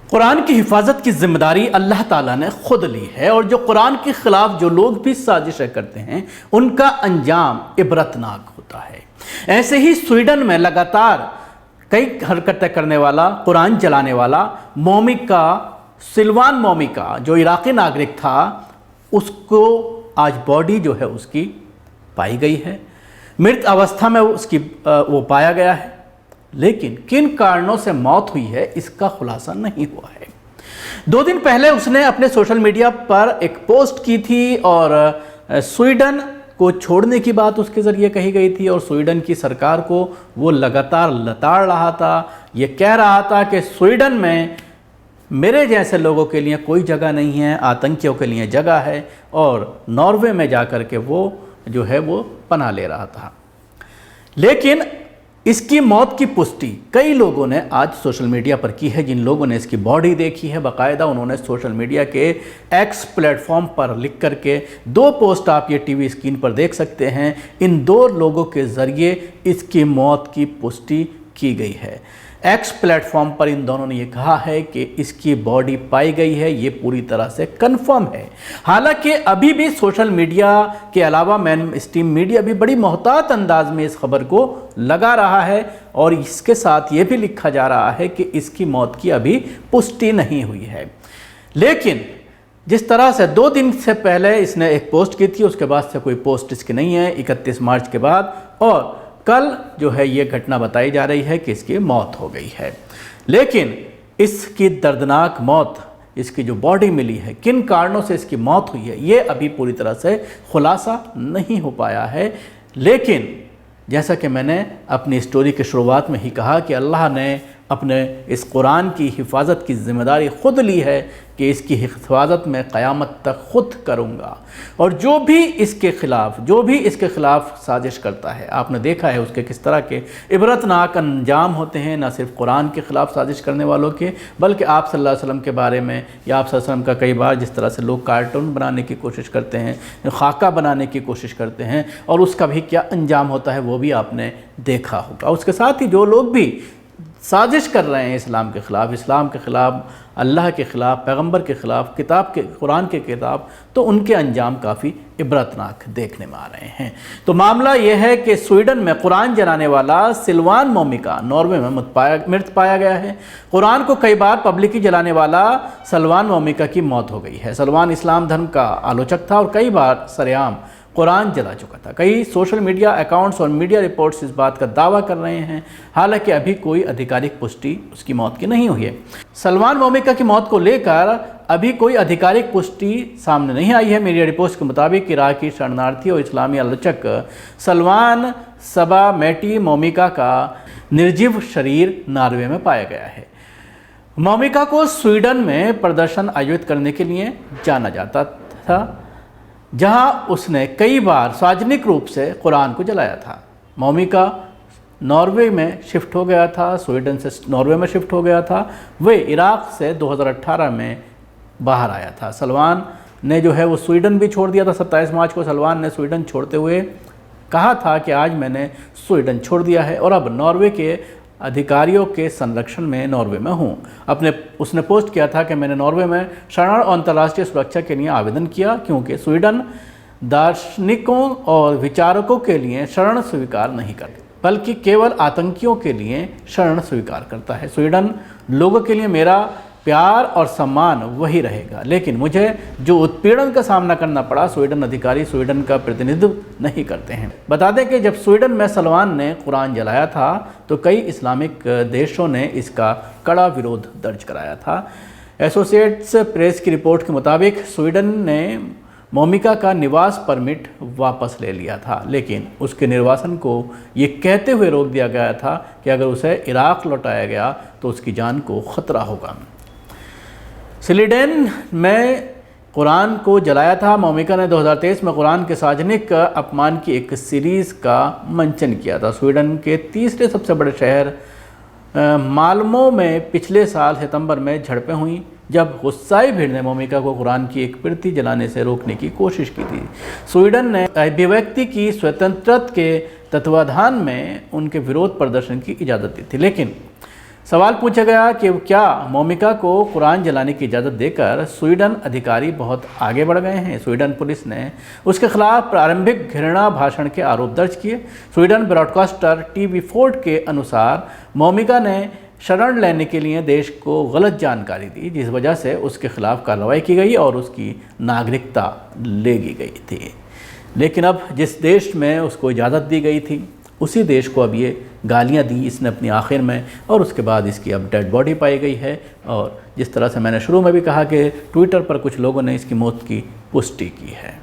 कुरान की हिफाजत की जिम्मेदारी अल्लाह ताला ने खुद ली है और जो कुरान के ख़िलाफ़ जो लोग भी साजिशें करते हैं उनका अंजाम इबरतनाक होता है। ऐसे ही स्वीडन में लगातार कई हरकतें करने वाला, कुरान जलाने वाला मोमिका, सिल्वान मोमिका जो इराक़ी नागरिक था, उसको आज बॉडी जो है उसकी पाई गई है, मृत अवस्था में उसकी वो पाया गया है, लेकिन किन कारणों से मौत हुई है इसका खुलासा नहीं हुआ है। 2 दिन पहले उसने अपने सोशल मीडिया पर एक पोस्ट की थी और स्वीडन को छोड़ने की बात उसके ज़रिए कही गई थी और स्वीडन की सरकार को वो लगातार लताड़ रहा था। ये कह रहा था कि स्वीडन में मेरे जैसे लोगों के लिए कोई जगह नहीं है, आतंकियों के लिए जगह है, और नॉर्वे में जाकर के वो जो है वो पनाह ले रहा था। लेकिन इसकी मौत की पुष्टि कई लोगों ने आज सोशल मीडिया पर की है। जिन लोगों ने इसकी बॉडी देखी है, बाकायदा उन्होंने सोशल मीडिया के एक्स प्लेटफॉर्म पर लिख करके 2 पोस्ट आप ये टीवी स्क्रीन पर देख सकते हैं। इन 2 लोगों के ज़रिए इसकी मौत की पुष्टि की गई है। एक्स प्लेटफॉर्म पर इन दोनों ने ये कहा है कि इसकी बॉडी पाई गई है, ये पूरी तरह से कंफर्म है। हालांकि अभी भी सोशल मीडिया के अलावा मेन स्ट्रीम मीडिया भी बड़ी मोहतात अंदाज में इस खबर को लगा रहा है और इसके साथ ये भी लिखा जा रहा है कि इसकी मौत की अभी पुष्टि नहीं हुई है। लेकिन जिस तरह से 2 दिन से पहले इसने एक पोस्ट की थी, उसके बाद से कोई पोस्ट इसकी नहीं है 31 मार्च के बाद, और कल जो है ये घटना बताई जा रही है कि इसकी मौत हो गई है। लेकिन इसकी दर्दनाक मौत, इसकी जो बॉडी मिली है, किन कारणों से इसकी मौत हुई है, ये अभी पूरी तरह से खुलासा नहीं हो पाया है। लेकिन जैसा कि मैंने अपनी स्टोरी की शुरुआत में ही कहा कि अल्लाह ने अपने इस कुरान की हिफाजत की ज़िम्मेदारी ख़ुद ली है कि इसकी हिफाजत मैं क़यामत तक ख़ुद करूँगा। और जो भी इसके ख़िलाफ़ साजिश करता है, आपने देखा है उसके किस तरह के इबरतनाक अंजाम होते हैं, न सिर्फ कुरान के ख़िलाफ़ साजिश करने वालों के, बल्कि आप सल्लल्लाहु अलैहि वसल्लम के बारे में या आप सल्लल्लाहु अलैहि वसल्लम का कई बार जिस तरह से लोग कार्टून बनाने की कोशिश करते हैं, खाका बनाने की कोशिश करते हैं, और उसका भी क्या अंजाम होता है वो भी आपने देखा होगा। उसके साथ ही जो लोग भी साजिश कर रहे हैं इस्लाम के ख़िलाफ़, अल्लाह के ख़िलाफ़, पैगंबर के ख़िलाफ़, कुरान के खिलाफ़, तो उनके अंजाम काफ़ी इबरतनाक देखने में आ रहे हैं। तो मामला यह है कि स्वीडन में कुरान जलाने वाला सिल्वान मोमिका नॉर्वे में मृत पाया गया है। कुरान को कई बार पब्लिकली जलाने वाला सिल्वान मोमिका की मौत हो गई है। सिल्वान इस्लाम धर्म का आलोचक था और कई बार सरेआम कुरान जला चुका था। कई सोशल मीडिया अकाउंट्स और मीडिया रिपोर्ट्स इस बात का दावा कर रहे हैं, हालांकि अभी कोई आधिकारिक पुष्टि उसकी मौत की नहीं हुई है। सिल्वान मोमिका की मौत को लेकर अभी कोई आधिकारिक पुष्टि सामने नहीं आई है। मीडिया रिपोर्ट्स के मुताबिक इराकी शरणार्थी और इस्लामी आलोचक सिल्वान सबा मैटी मोमिका का निर्जीव शरीर नॉर्वे में पाया गया है। मोमिका को स्वीडन में प्रदर्शन आयोजित करने के लिए जाना जाता था, जहां उसने कई बार सार्वजनिक रूप से कुरान को जलाया था। मोमिका नॉर्वे में शिफ्ट हो गया था, स्वीडन से नॉर्वे में शिफ्ट हो गया था। वे इराक़ से 2018 में बाहर आया था। सलमान ने जो है वो स्वीडन भी छोड़ दिया था। 27 मार्च को सलमान ने स्वीडन छोड़ते हुए कहा था कि आज मैंने स्वीडन छोड़ दिया है और अब नॉर्वे के अधिकारियों के संरक्षण में नॉर्वे में हूँ। उसने पोस्ट किया था कि मैंने नॉर्वे में शरण और अंतर्राष्ट्रीय सुरक्षा के लिए आवेदन किया, क्योंकि स्वीडन दार्शनिकों और विचारकों के लिए शरण स्वीकार नहीं करता, बल्कि केवल आतंकियों के लिए शरण स्वीकार करता है। स्वीडन लोगों के लिए मेरा प्यार और सम्मान वही रहेगा, लेकिन मुझे जो उत्पीड़न का सामना करना पड़ा, स्वीडन अधिकारी स्वीडन का प्रतिनिधित्व नहीं करते हैं। बता दें कि जब स्वीडन में सलमान ने कुरान जलाया था तो कई इस्लामिक देशों ने इसका कड़ा विरोध दर्ज कराया था। एसोसिएट्स प्रेस की रिपोर्ट के मुताबिक स्वीडन ने मोमिका का निवास परमिट वापस ले लिया था, लेकिन उसके निर्वासन को ये कहते हुए रोक दिया गया था कि अगर उसे इराक़ लौटाया गया तो उसकी जान को ख़तरा होगा। स्वीडन में कुरान को जलाया था। मोमिका ने 2023 में कुरान के सार्वजनिक अपमान की एक सीरीज़ का मंचन किया था। स्वीडन के तीसरे सबसे बड़े शहर माल्मो में पिछले साल सितंबर में झड़पें हुई, जब गुस्साई भीड़ ने मोमिका को कुरान की एक प्रति जलाने से रोकने की कोशिश की थी। स्वीडन ने अभिव्यक्ति की स्वतंत्रता के तत्वाधान में उनके विरोध प्रदर्शन की इजाज़त दी थी, लेकिन सवाल पूछा गया कि क्या मोमिका को कुरान जलाने की इजाज़त देकर स्वीडन अधिकारी बहुत आगे बढ़ गए हैं। स्वीडन पुलिस ने उसके खिलाफ प्रारंभिक घृणा भाषण के आरोप दर्ज किए। स्वीडन ब्रॉडकास्टर TV4 के अनुसार मोमिका ने शरण लेने के लिए देश को गलत जानकारी दी, जिस वजह से उसके खिलाफ कार्रवाई की गई और उसकी नागरिकता ले ली गई थी। लेकिन अब जिस देश में उसको इजाज़त दी गई थी उसी देश को अब ये गालियाँ दी इसने अपनी आखिर में, और उसके बाद इसकी अब डेड बॉडी पाई गई है। और जिस तरह से मैंने शुरू में भी कहा कि ट्विटर पर कुछ लोगों ने इसकी मौत की पुष्टि की है।